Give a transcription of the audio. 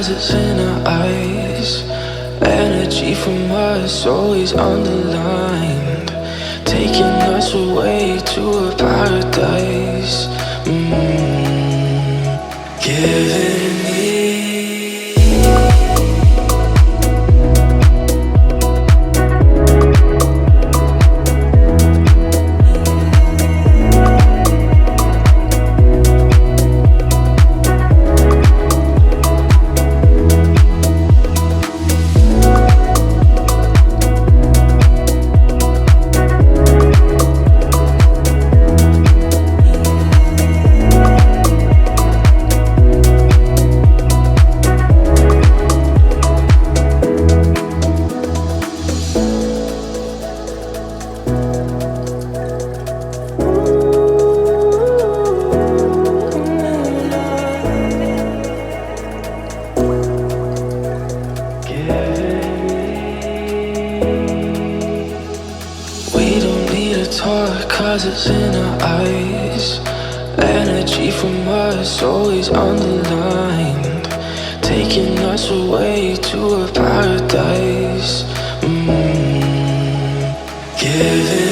cause it's in our eyes. Energy from us always underlined, taking us away to a paradise. Giving me cause it's in our eyes. Energy from us always underlined, taking us away to a paradise. Giving